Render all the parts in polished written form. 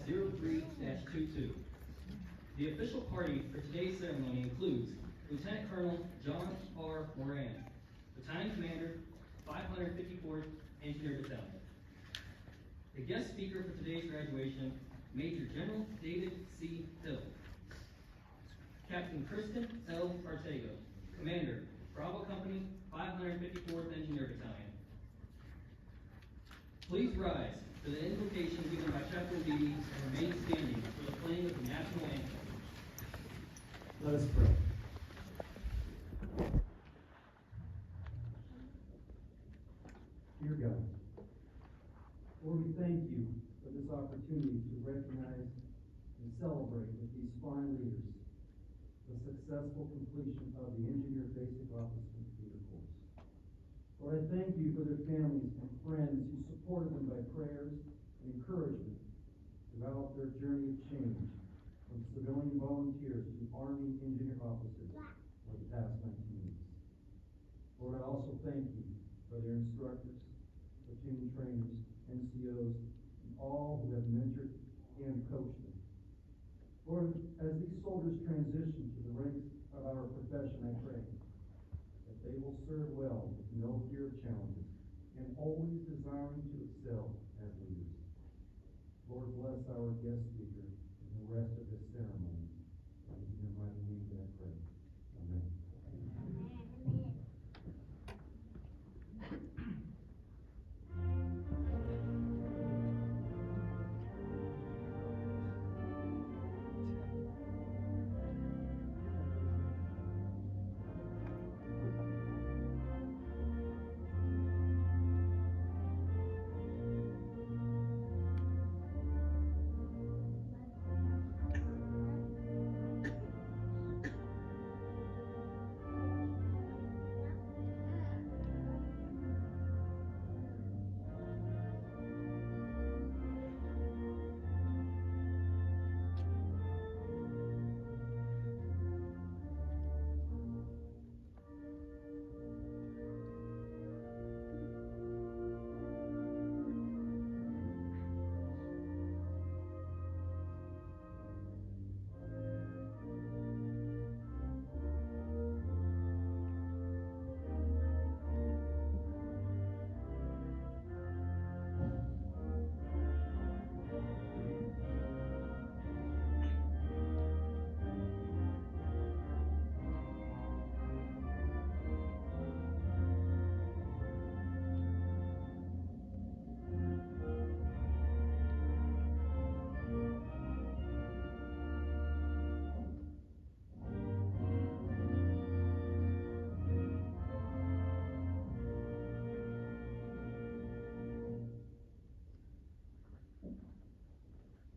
03-22. The official party for today's ceremony includes Lieutenant Colonel John R. Moran, Battalion Commander, 554th Engineer Battalion. The guest speaker for today's graduation, Major General David C. Hill. Captain Kristen L. Artego, Commander, Bravo Company, 554th Engineer Battalion. Please rise for the invocation given by Chaplain Beatty and remain standing for the playing of the national anthem. Let us pray. Dear God, Lord, we thank you for this opportunity to recognize and celebrate with these fine leaders the successful completion of the Engineer Basic Office Computer course. Lord, I thank you for their families and friends who supported them by prayers and encouragement throughout their journey of change from civilian volunteers to Army engineer officers for the past 19 years. Lord, I also thank you for their instructors, platoon trainers, NCOs, and all who have mentored and coached them. Lord, as these soldiers transition to the ranks of our profession, I pray that they will serve well with no fear of challenges and always desiring to excel as leaders. Lord, bless our guest speaker and the rest of this ceremony. In your mighty name that I pray. Amen.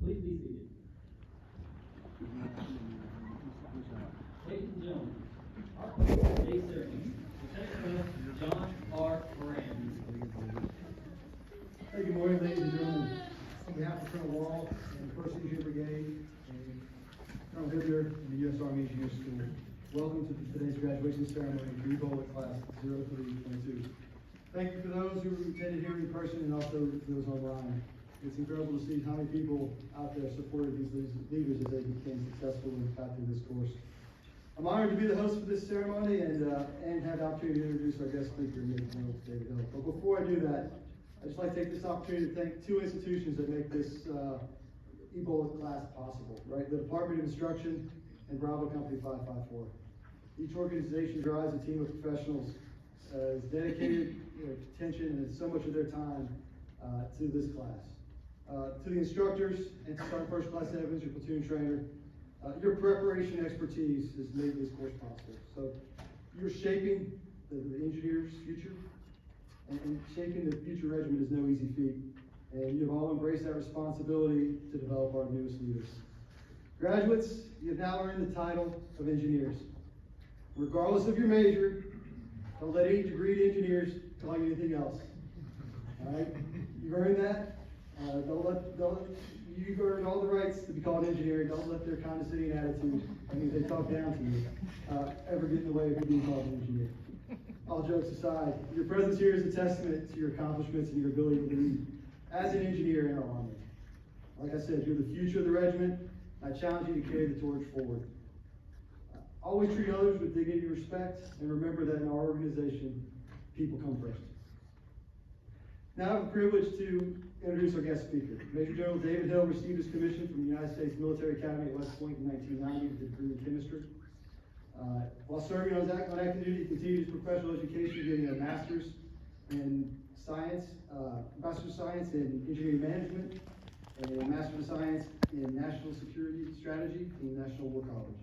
Please be seated. Ladies and gentlemen, our host for today's ceremony, Lieutenant Colonel John R. Moran. Hey, good morning, ladies and gentlemen. On behalf of Colonel Wall and the 1st Engineer Brigade and Colonel Hibbler and the U.S. Army Engineer School, welcome to today's graduation ceremony for EBOLC class 0322. Thank you for those who attended here in person and also those online. It's incredible to see how many people out there supported these leaders as they became successful and got through this course. I'm honored to be the host for this ceremony and have the opportunity to introduce our guest speaker, David Hill. But before I do that, I'd just like to take this opportunity to thank two institutions that make this EBOLC class possible, right? The Department of Instruction and Bravo Company 554. Each organization drives a team of professionals as dedicated attention and so much of their time to this class. To the instructors and to Sergeant First Class Evans, your platoon trainer, your preparation and expertise has made this course possible. So you're shaping the engineer's future, and shaping the future regiment is no easy feat. And you have all embraced that responsibility to develop our newest leaders. Graduates, you have now earned the title of engineers. Regardless of your major, don't let any degreed engineers call you anything else. All right? You've earned that. You've earned all the rights to be called an engineer. Don't let their condescending attitude, they talk down to you, ever get in the way of you being called an engineer. All jokes aside, your presence here is a testament to your accomplishments and your ability to lead as an engineer in our Army. Like I said, you're the future of the regiment. I challenge you to carry the torch forward. Always treat others with dignity and respect, and remember that in our organization, people come first. Now I have the privilege to introduce our guest speaker. Major General David Hill received his commission from the United States Military Academy at West Point in 1990 with a degree in chemistry. While serving on active duty, he continued his professional education, getting a master's in science, master's of science in engineering management, and a master's of science in national security strategy from the National War College.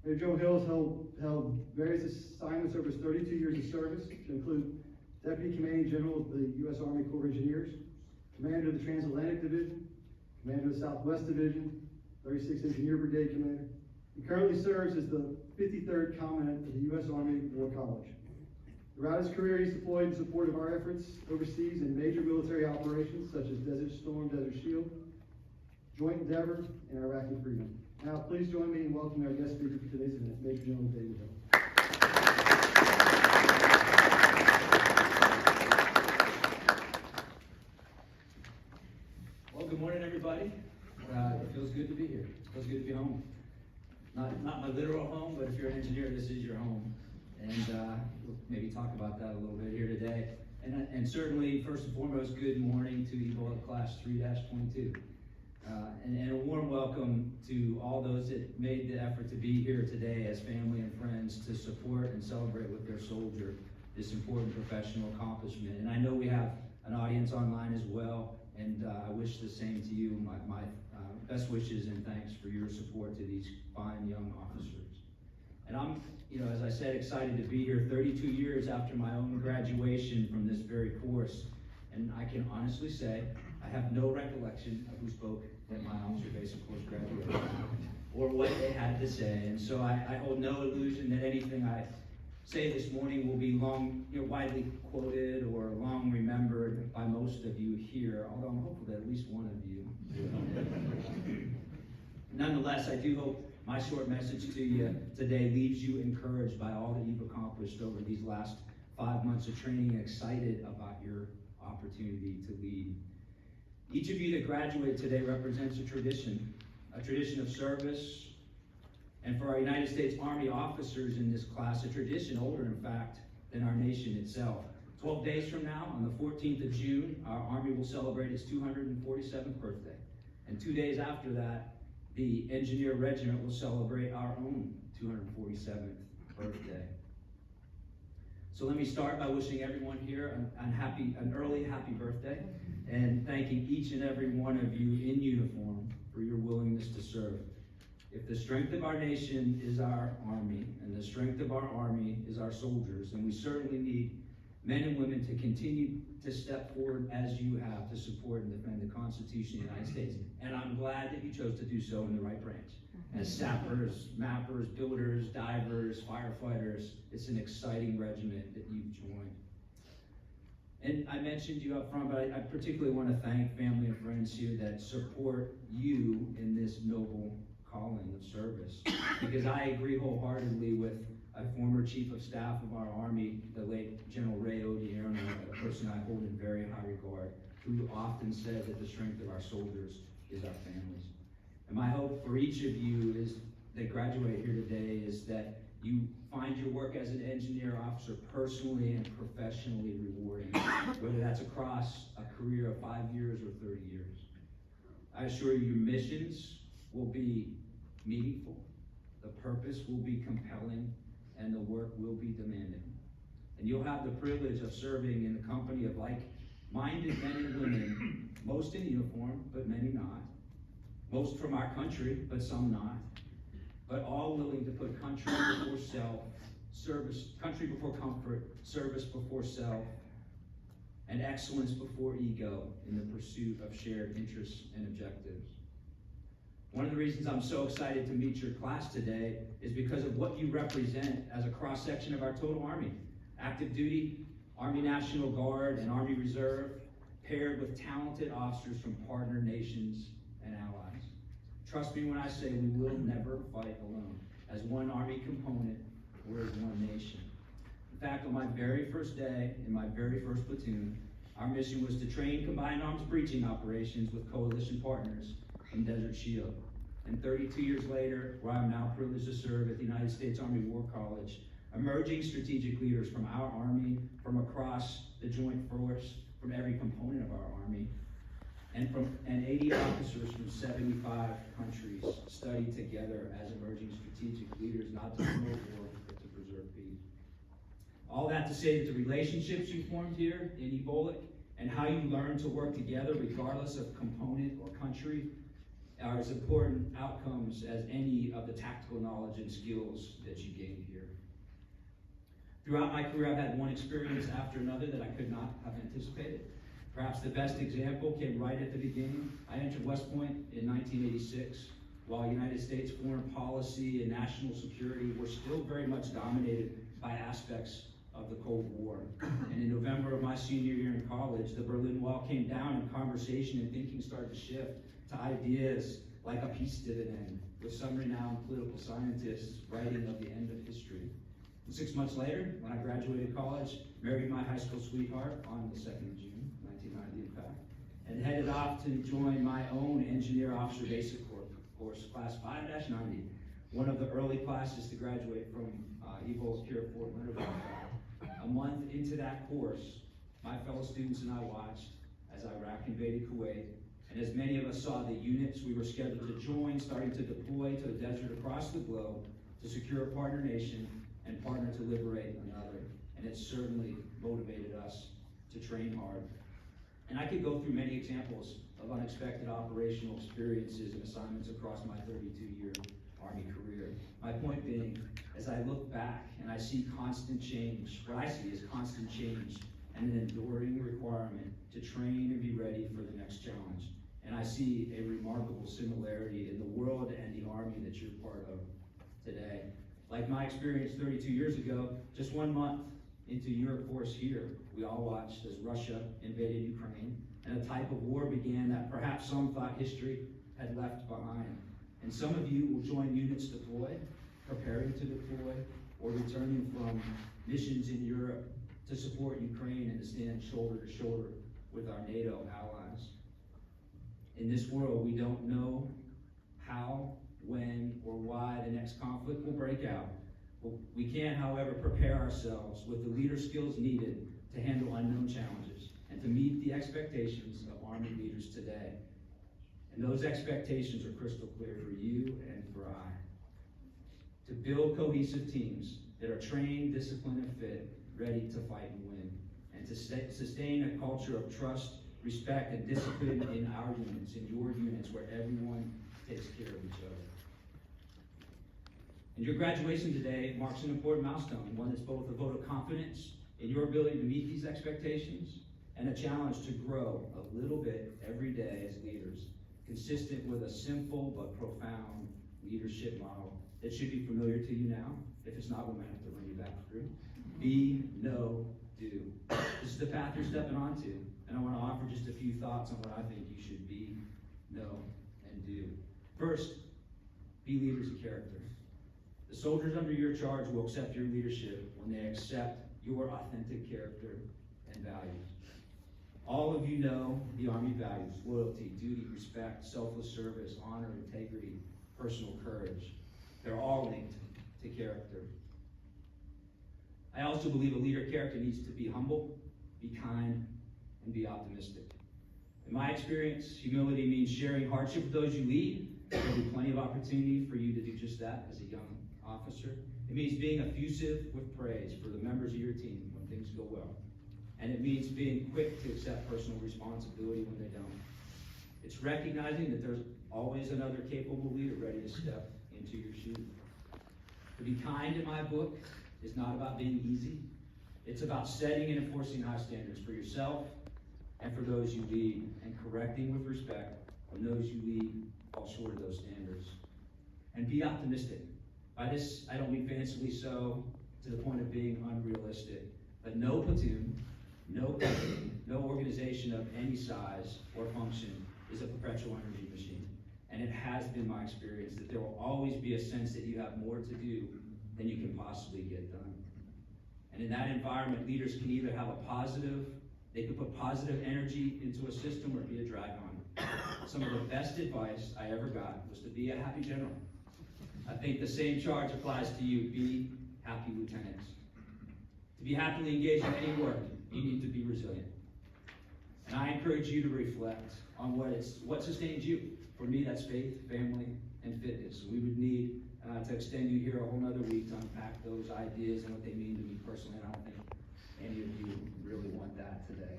Major General Hill has held various assignments over his 32 years of service, to include Deputy Commanding General of the U.S. Army Corps of Engineers, Commander of the Transatlantic Division, Commander of the Southwest Division, 36th Engineer Brigade Commander. He currently serves as the 53rd Commandant of the U.S. Army War College. Throughout his career, he's deployed in support of our efforts overseas in major military operations such as Desert Storm, Desert Shield, Joint Endeavor, and Iraqi Freedom. Now, please join me in welcoming our guest speaker for today's event, Major General David Hill. Well, good morning, everybody. It feels good to be here. It feels good to be home. Not my literal home, but if you're an engineer, this is your home. And we'll maybe talk about that a little bit here today. And certainly, first and foremost, good morning to EBOLC Class 3-22. And a warm welcome to all those that made the effort to be here today as family and friends to support and celebrate with their soldier this important professional accomplishment. And I know we have an audience online as well, and I wish the same to you. My best wishes and thanks for your support to these fine young officers. And I'm, as I said, excited to be here 32 years after my own graduation from this very course. And I can honestly say, I have no recollection of who spoke at my officer basic course graduation or what they had to say. And so I hold no illusion that anything I say this morning will be widely quoted or long remembered by most of you here, although I'm hopeful that at least one of you will. Nonetheless, I do hope my short message to you today leaves you encouraged by all that you've accomplished over these last 5 months of training and excited about your opportunity to lead. Each of you that graduated today represents a tradition of service, and for our United States Army officers in this class, a tradition older, in fact, than our nation itself. 12 days from now, on the 14th of June, our Army will celebrate its 247th birthday. And 2 days after that, the Engineer Regiment will celebrate our own 247th birthday. So let me start by wishing everyone here an early happy birthday, and thanking each and every one of you in uniform for your willingness to serve. If the strength of our nation is our Army, and the strength of our Army is our soldiers, then we certainly need men and women to continue to step forward as you have to support and defend the Constitution of the United States. And I'm glad that you chose to do so in the right branch. As sappers, mappers, builders, divers, firefighters, it's an exciting regiment that you've joined. And I mentioned you up front, but I particularly want to thank family and friends here that support you in this noble calling of service. Because I agree wholeheartedly with a former Chief of Staff of our Army, the late General Ray Odierno, a person I hold in very high regard, who often said that the strength of our soldiers is our families. And my hope for each of you is that graduate here today is that you find your work as an engineer officer personally and professionally rewarding, whether that's across a career of 5 years or 30 years. I assure you your missions will be meaningful, the purpose will be compelling, and the work will be demanding. And you'll have the privilege of serving in the company of like-minded men and women, most in uniform, but many not. Most from our country, but some not. But all willing to put country before self, country before comfort, service before self, and excellence before ego in the pursuit of shared interests and objectives. One of the reasons I'm so excited to meet your class today is because of what you represent as a cross-section of our total Army. Active duty, Army National Guard, and Army Reserve, paired with talented officers from partner nations and allies. Trust me when I say we will never fight alone, as one Army component or as one nation. In fact, on my very first day, in my very first platoon, Our mission was to train combined arms breaching operations with coalition partners from Desert Shield. And 32 years later, where I'm now privileged to serve at the United States Army War College, emerging strategic leaders from our Army, from across the Joint Force, from every component of our Army, and 80 officers from 75 countries studied together as emerging strategic leaders, not to promote war, but to preserve peace. All that to say that the relationships you formed here in EBOLC and how you learn to work together regardless of component or country are as important outcomes as any of the tactical knowledge and skills that you gain here. Throughout my career, I've had one experience after another that I could not have anticipated. Perhaps the best example came right at the beginning. I entered West Point in 1986, while United States foreign policy and national security were still very much dominated by aspects of the Cold War. And in November of my senior year in college, the Berlin Wall came down and conversation and thinking started to shift to ideas like a peace dividend, with some renowned political scientists writing of the end of history. And 6 months later, when I graduated college, married my high school sweetheart on the 2nd of June, 1990 in fact, and headed off to join my own engineer officer basic course, class 5-90, one of the early classes to graduate from EBOLC here at Fort Leonard. A month into that course, my fellow students and I watched as Iraq invaded Kuwait, and as many of us saw the units we were scheduled to join starting to deploy to the desert across the globe to secure a partner nation and partner to liberate another. And it certainly motivated us to train hard. And I could go through many examples of unexpected operational experiences and assignments across my 32-year Army career. My point being, as I look back and I see constant change, what I see is constant change and an enduring requirement to train and be ready for the next challenge. And I see a remarkable similarity in the world and the Army that you're part of today. Like my experience 32 years ago, just 1 month into your course here, we all watched as Russia invaded Ukraine, and a type of war began that perhaps some thought history had left behind. And some of you will join units deployed, preparing to deploy, or returning from missions in Europe to support Ukraine and to stand shoulder to shoulder with our NATO allies. In this world, we don't know how, when, or why the next conflict will break out. We can, however, prepare ourselves with the leader skills needed to handle unknown challenges and to meet the expectations of Army leaders today. And those expectations are crystal clear for you and for I. To build cohesive teams that are trained, disciplined, and fit, ready to fight and win. And to sustain a culture of trust, respect, and discipline in our units, in your units, where everyone takes care of each other. And your graduation today marks an important milestone, one that's both a vote of confidence in your ability to meet these expectations and a challenge to grow a little bit every day as leaders, consistent with a simple but profound leadership model that should be familiar to you now. If it's not, we might have to run you back through. Be, know, do. This is the path you're stepping onto, and I want to offer just a few thoughts on what I think you should be, know, and do. First, be leaders of character. The soldiers under your charge will accept your leadership when they accept your authentic character and values. All of you know the Army values: loyalty, duty, respect, selfless service, honor, integrity, personal courage. They're all linked to character. I also believe a leader of character needs to be humble, be kind, and be optimistic. In my experience, humility means sharing hardship with those you lead. There'll be plenty of opportunity for you to do just that as a young officer. It means being effusive with praise for the members of your team when things go well. And it means being quick to accept personal responsibility when they don't. It's recognizing that there's always another capable leader ready to step into your shoes. To be kind in my book is not about being easy. It's about setting and enforcing high standards for yourself and for those you lead, and correcting with respect when those you lead fall short of those standards. And be optimistic. By this, I don't mean fancifully so to the point of being unrealistic, but no platoon, no company, no organization of any size or function is a perpetual energy machine. And it has been my experience that there will always be a sense that you have more to do than you can possibly get done. And in that environment, leaders can either have a positive, They can put positive energy into a system or be a drag on it. Some of the best advice I ever got was to be a happy general. I think the same charge applies to you. Be happy lieutenants. To be happily engaged in any work, you need to be resilient. And I encourage you to reflect on what sustains you. For me, that's faith, family, and fitness. We would need to extend you here a whole nother week to unpack those ideas and what they mean to me personally. I don't think any of you really want that today.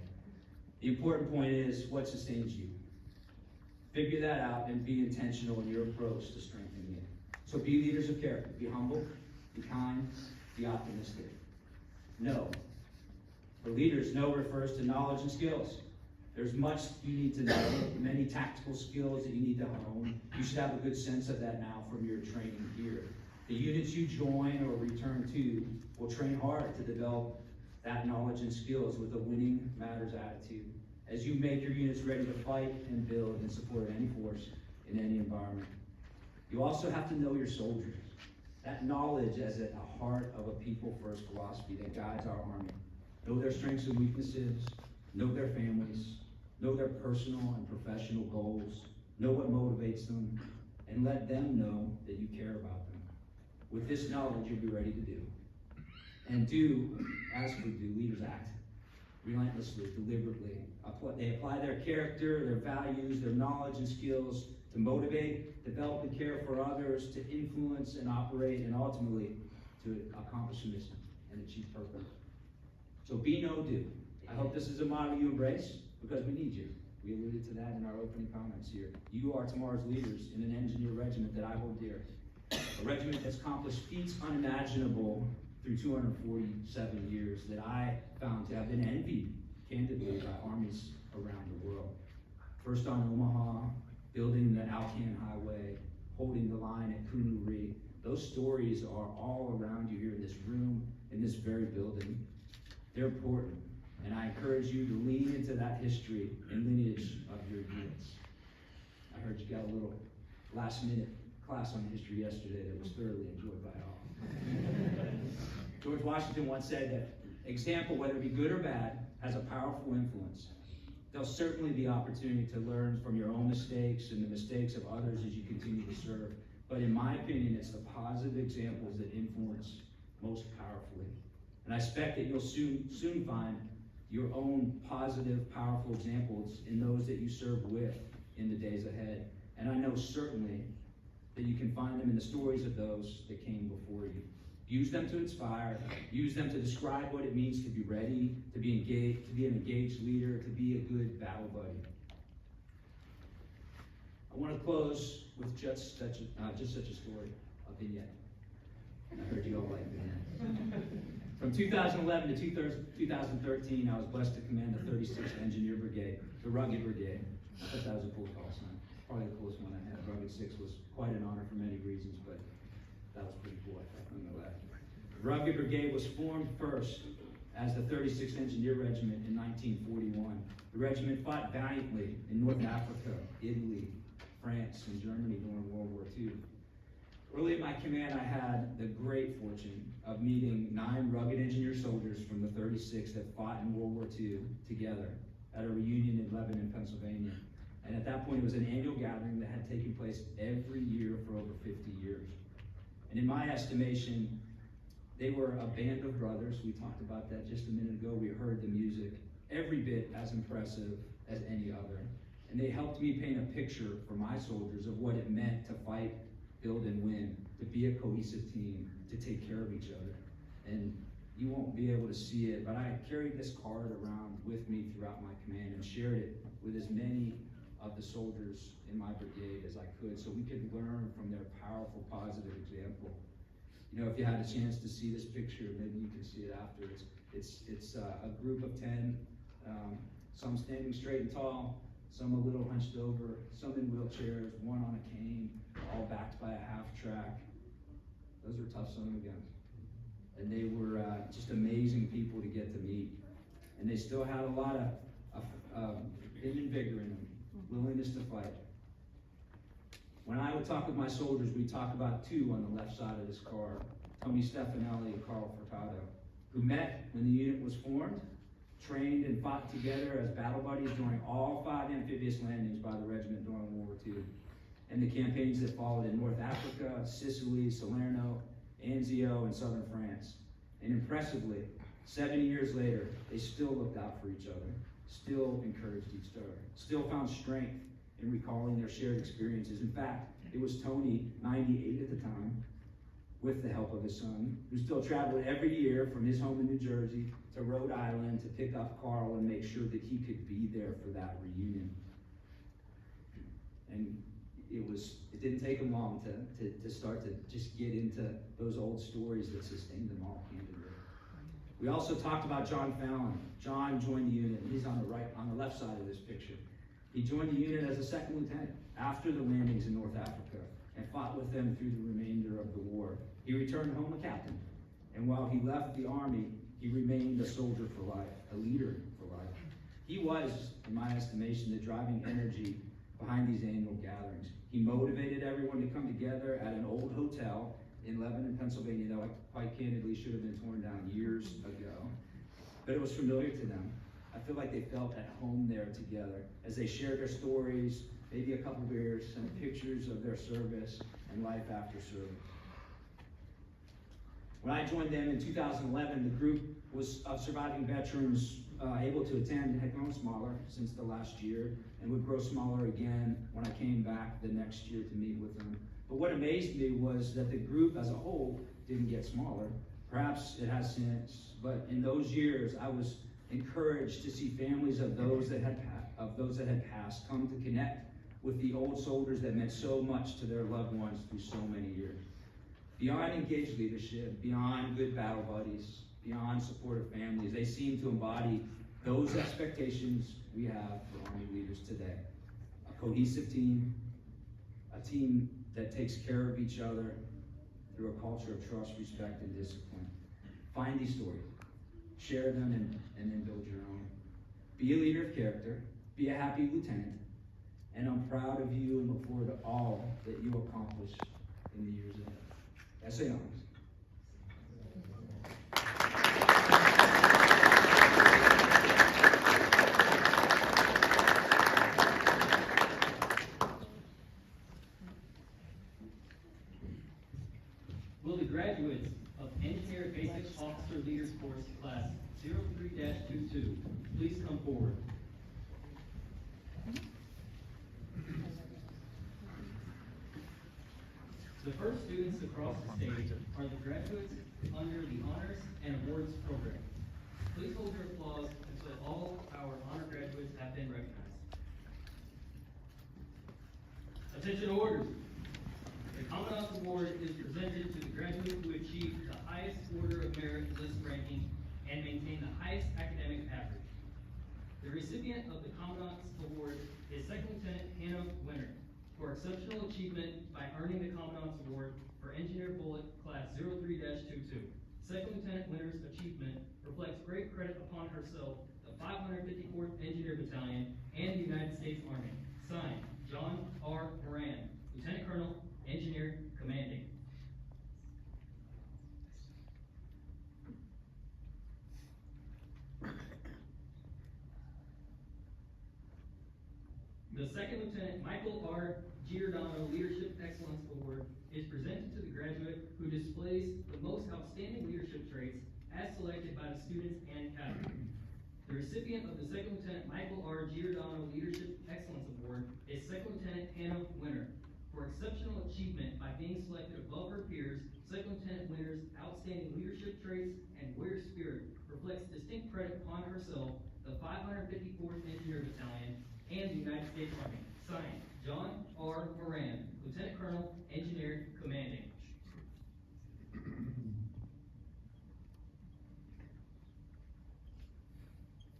The important point is what sustains you. Figure that out and be intentional in your approach to strengthening it. So be leaders of character. Be humble, be kind, be optimistic. Know. For leaders, know refers to knowledge and skills. There's much you need to know, many tactical skills that you need to hone. You should have a good sense of that now from your training here. The units you join or return to will train hard to develop that knowledge and skills with a winning matters attitude as you make your units ready to fight and build in support of any force in any environment. You also have to know your soldiers. That knowledge as at the heart of a people-first philosophy that guides our Army. Know their strengths and weaknesses, know their families, know their personal and professional goals, know what motivates them, and let them know that you care about them. With this knowledge, you'll be ready to do. And do as we do, leaders act relentlessly, deliberately. They apply their character, their values, their knowledge and skills to motivate, develop and care for others, to influence and operate, and ultimately to accomplish a mission and achieve purpose. So be, know, do. I hope this is a model you embrace because we need you. We alluded to that in our opening comments here. You are tomorrow's leaders in an engineer regiment that I hold dear. A regiment that's accomplished feats unimaginable through 247 years that I found to have been envied, candidly, by armies around the world. First on Omaha, building the Alcan Highway, holding the line at Kunuri. Those stories are all around you here in this room, in this very building. They're important, and I encourage you to lean into that history and lineage of your units. I heard you got a little last-minute class on history yesterday that was thoroughly enjoyed by all. George Washington once said that example, whether it be good or bad, has a powerful influence. There'll certainly be opportunity to learn from your own mistakes and the mistakes of others as you continue to serve. But in my opinion, it's the positive examples that influence most powerfully. And I expect that you'll soon find your own positive, powerful examples in those that you serve with in the days ahead. And I know certainly that you can find them in the stories of those that came before you. Use them to inspire, use them to describe what it means to be ready, to be engaged, to be an engaged leader, to be a good battle buddy. I want to close with just such a story, a vignette. I heard you all like vignettes. From 2011 to 2013, I was blessed to command the 36th Engineer Brigade, the Rugged Brigade. I thought that was a cool call sign. Probably the coolest one I had. Rugged 6 was quite an honor for many reasons, but that was pretty cool, I thought, nonetheless. The Rugged Brigade was formed first as the 36th Engineer Regiment in 1941. The regiment fought valiantly in North Africa, Italy, France, and Germany during World War II. Early in my command, I had the great fortune of meeting 9 rugged engineer soldiers from the 36th that fought in World War II together at a reunion in Lebanon, Pennsylvania. And at that point, it was an annual gathering that had taken place every year for over 50 years. And in my estimation, they were a band of brothers. We talked about that just a minute ago. We heard the music, every bit as impressive as any other. And they helped me paint a picture for my soldiers of what it meant to fight, build, and win, to be a cohesive team, to take care of each other. And you won't be able to see it, but I carried this card around with me throughout my command and shared it with as many of the soldiers in my brigade as I could, so we could learn from their powerful, positive example. You know, if you had a chance to see this picture, maybe you can see it afterwards. It's a group of 10, some standing straight and tall, some a little hunched over, some in wheelchairs, one on a cane, all backed by a half track. Those were tough son of a guns. And they were just amazing people to get to meet. And they still had a lot of vim and vigor in them, willingness to fight. When I would talk with my soldiers, we'd talk about 2 on the left side of this card, Tony Stefanelli and Carl Furtado, who met when the unit was formed trained and fought together as battle buddies during all 5 amphibious landings by the regiment during World War II, and the campaigns that followed in North Africa, Sicily, Salerno, Anzio, and southern France. And impressively, 70 years later, they still looked out for each other, still encouraged each other, still found strength in recalling their shared experiences. In fact, it was Tony, 98 at the time, with the help of his son, who still traveled every year from his home in New Jersey to Rhode Island to pick up Carl and make sure that he could be there for that reunion. And it didn't take him long to start to just get into those old stories that sustained them all, candidly. We also talked about John Fallon. John joined the unit, and he's on the left side of this picture. He joined the unit as a second lieutenant after the landings in North Africa and fought with them through the remainder of the war. He returned home a captain, and while he left the Army, he remained a soldier for life, a leader for life. He was, in my estimation, the driving energy behind these annual gatherings. He motivated everyone to come together at an old hotel in Lebanon, Pennsylvania, that quite candidly should have been torn down years ago. But it was familiar to them. I feel like they felt at home there together as they shared their stories, maybe a couple beers, and pictures of their service and life after service. When I joined them in 2011, the group was of surviving veterans able to attend had grown smaller since the last year and would grow smaller again when I came back the next year to meet with them. But what amazed me was that the group as a whole didn't get smaller. Perhaps it has since, but in those years I was encouraged to see families of those that had passed come to connect with the old soldiers that meant so much to their loved ones through so many years. Beyond engaged leadership, beyond good battle buddies, beyond supportive families, they seem to embody those expectations we have for Army leaders today. A cohesive team, a team that takes care of each other through a culture of trust, respect, and discipline. Find these stories, share them, and then build your own. Be a leader of character, be a happy lieutenant, and I'm proud of you and look forward to all that you accomplish in the years ahead. SA Arms. Will the graduates of Engineer Basic Officer Leaders Course Class 03-22 please come forward? The first students across the stage are the graduates under the Honors and Awards program. Please hold your applause until all our honor graduates have been recognized. Attention orders. The Commandant's Award is presented to the graduate who achieved the highest Order of Merit list ranking and maintained the highest academic average. The recipient of the Commandant's Award is Second Lieutenant Hannah Winter for exceptional achievement by earning the Commandant's Award for Engineer Bullet Class 03-22. Second Lieutenant Winter's achievement reflects great credit upon herself, the 554th Engineer Battalion, and the United States Army. Signed, John R. Moran, Lieutenant Colonel, Engineer Commanding. The Second Lieutenant Michael R. Giordano Leadership Excellence Award is presented to the graduate who displays the most outstanding leadership traits as selected by the students and cadre. The recipient of the Second Lieutenant Michael R. Giordano Leadership Excellence Award is Second Lieutenant Hannah Winter. For exceptional achievement by being selected above her peers, Second Lieutenant Winter's outstanding leadership traits and warrior spirit reflects distinct credit upon herself, the 554th Engineer Battalion, and the United States Army. Signed, John R. Moran, Lieutenant Colonel, Engineer Commanding.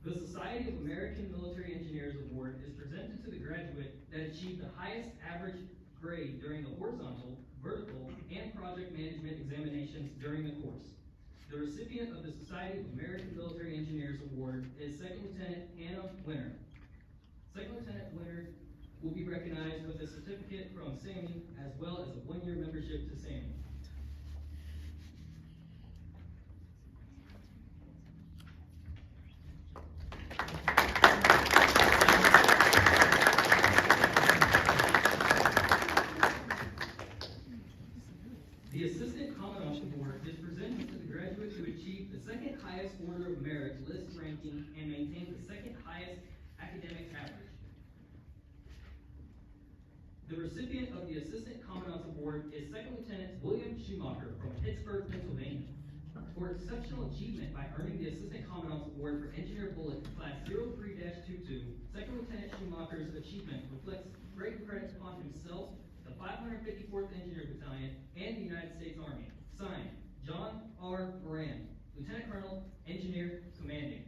The Society of American Military Engineers Award is presented to the graduate that achieved the highest average grade during the horizontal, vertical, and project management examinations during the course. The recipient of the Society of American Military Engineers Award is Second Lieutenant Hannah Winter. Second Lieutenant Winter will be recognized with a certificate from SAMI as well as a one-year membership to SAMI. highest academic average. The recipient of the Assistant Commandant's Award is Second Lieutenant William Schumacher from Pittsburgh, Pennsylvania. For exceptional achievement by earning the Assistant Commandant's Award for Engineer Bullet Class 03-22, Second Lieutenant Schumacher's achievement reflects great credit upon himself, the 554th Engineer Battalion, and the United States Army. Signed, John R. Moran, Lieutenant Colonel, Engineer, Commanding.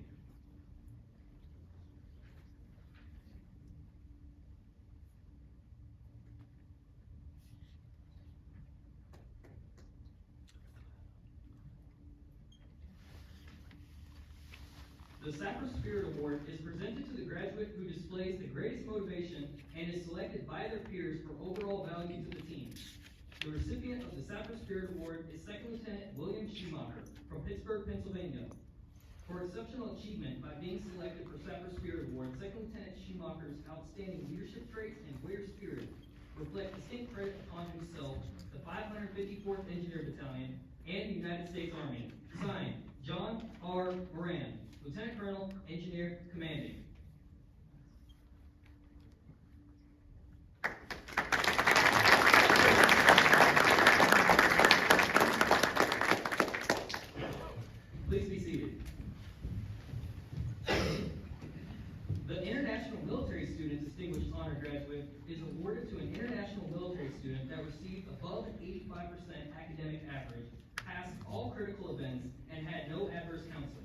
The Sapper Spirit Award is presented to the graduate who displays the greatest motivation and is selected by their peers for overall value to the team. The recipient of the Sapper Spirit Award is Second Lieutenant William Schumacher from Pittsburgh, Pennsylvania. For exceptional achievement by being selected for Sapper Spirit Award, Second Lieutenant Schumacher's outstanding leadership traits and warrior spirit reflect distinct credit upon himself, the 554th Engineer Battalion, and the United States Army. Signed, John R. Moran, Lieutenant Colonel, Engineer, Commanding. Please be seated. The International Military Student Distinguished Honor Graduate is awarded to an international military student that received above an 85% academic average, passed all critical events, and had no adverse counseling.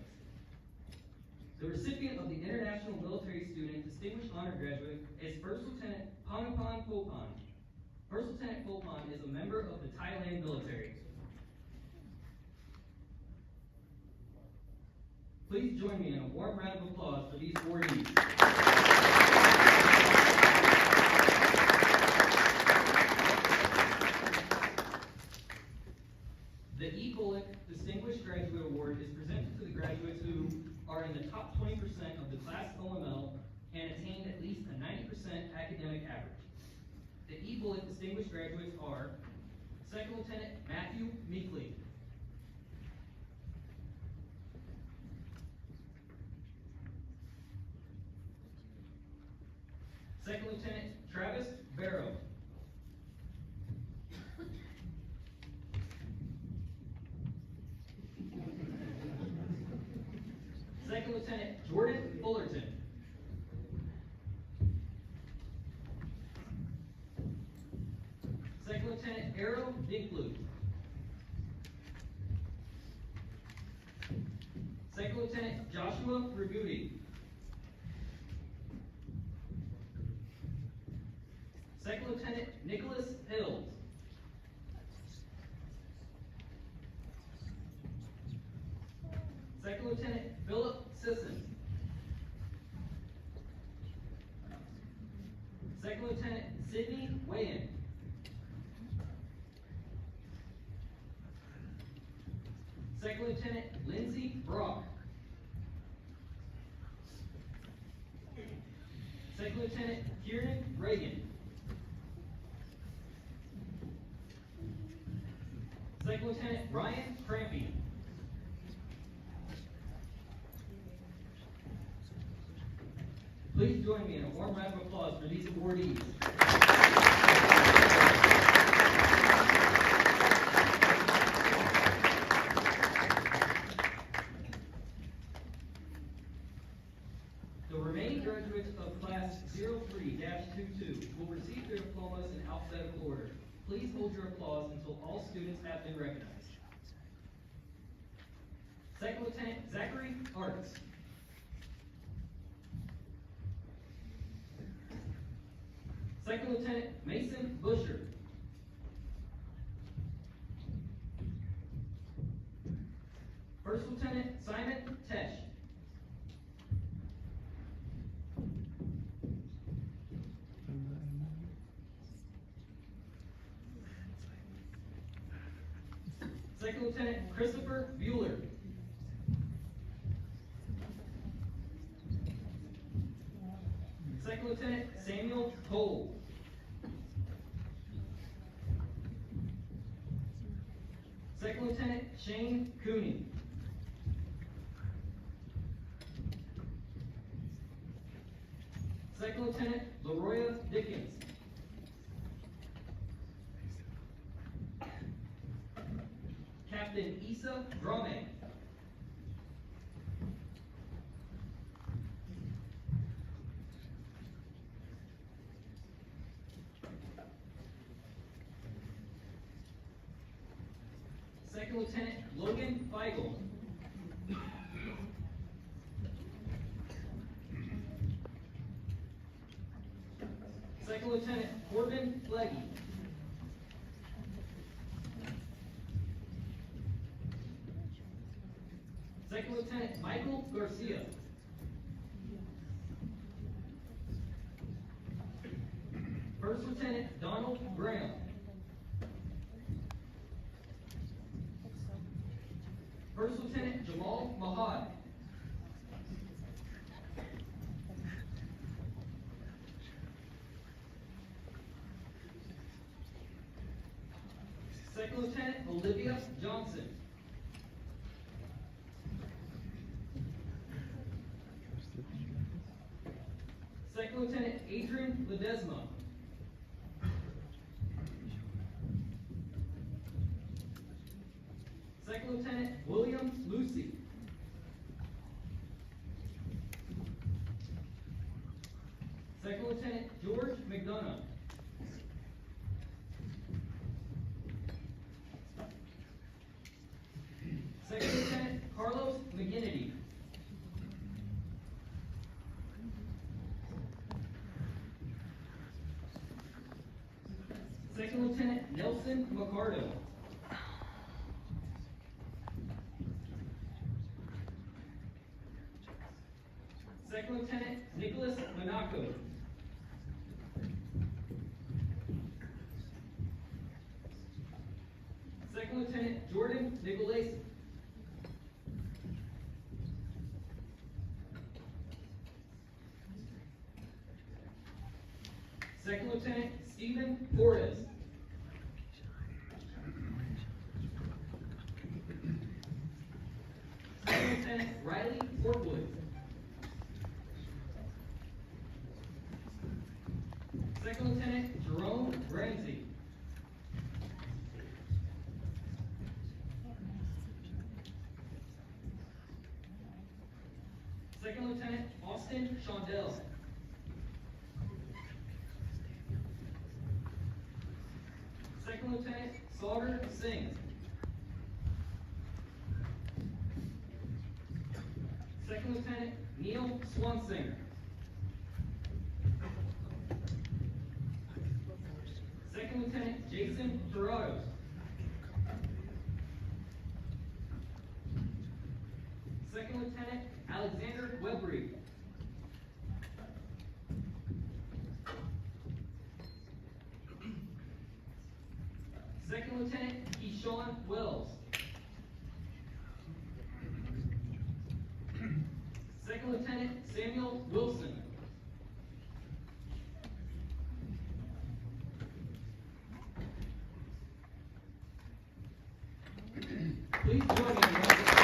The recipient of the International Military Student Distinguished Honor Graduate is First Lieutenant Pangapan Popan. First Lieutenant Popan is a member of the Thailand military. Please join me in a warm round of applause for these awardees. The EBOLC Distinguished Graduate Award is presented to the graduates who are in the top 20% of the class OML and attained at least a 90% academic average. The EBOLC Distinguished Graduates are Second Lieutenant Matthew Meekley, Second Lieutenant Travis Barrow, Second Lieutenant Jordan Fullerton, Second Lieutenant Arrow Dinklu, Second Lieutenant Joshua Raguti, Second Lieutenant Nicholas Hills, Second Lieutenant Philip Sisson, Second Lieutenant Sidney Wayan, Second Lieutenant Lindsey Brock, Second Lieutenant Kieran Reagan, Second Lieutenant Ryan Crampy, please join me in a warm round of applause for these awardees. The remaining graduates of Class 03-22 will receive their diplomas in alphabetical order. Please hold your applause until all students have been recognized. Second Lieutenant Zachary Arts. Second Lieutenant Mason Busher. First Lieutenant Simon Tesh. Second Lieutenant Christopher Bueller. Second Lieutenant Samuel Cole. Second Lieutenant Shane Cooney. Lieutenant Leroya Dickens. Captain Issa Drame. Second Lieutenant Logan Feigl. Second Lieutenant Corbin Fleggy. Second Lieutenant Michael Garcia. First Lieutenant Donald Graham. First Lieutenant Jamal Mahad. Second Lieutenant Olivia Johnson. Second Lieutenant Adrian Ledesma. Second Lieutenant William Lucy. Second Lieutenant George McDonough. Second Lieutenant Carlos McGinnity. Second Lieutenant Nelson McCardo. Second Lieutenant Nicholas Monaco. Second Lieutenant Jordan Nicolasi. Second Lieutenant Stephen Torres. Second Lieutenant Riley Fortwood. Second Lieutenant Jerome Ramsey. Second Lieutenant Austin Shondell. Second Lieutenant Sauter Singh. Second Lieutenant Neil Swansinger. Second Lieutenant Jason Torrados. Second Lieutenant Alexander Webry. Second Lieutenant Keyshawn Wells. Second Lieutenant Samuel Wilson. Please join me in welcoming.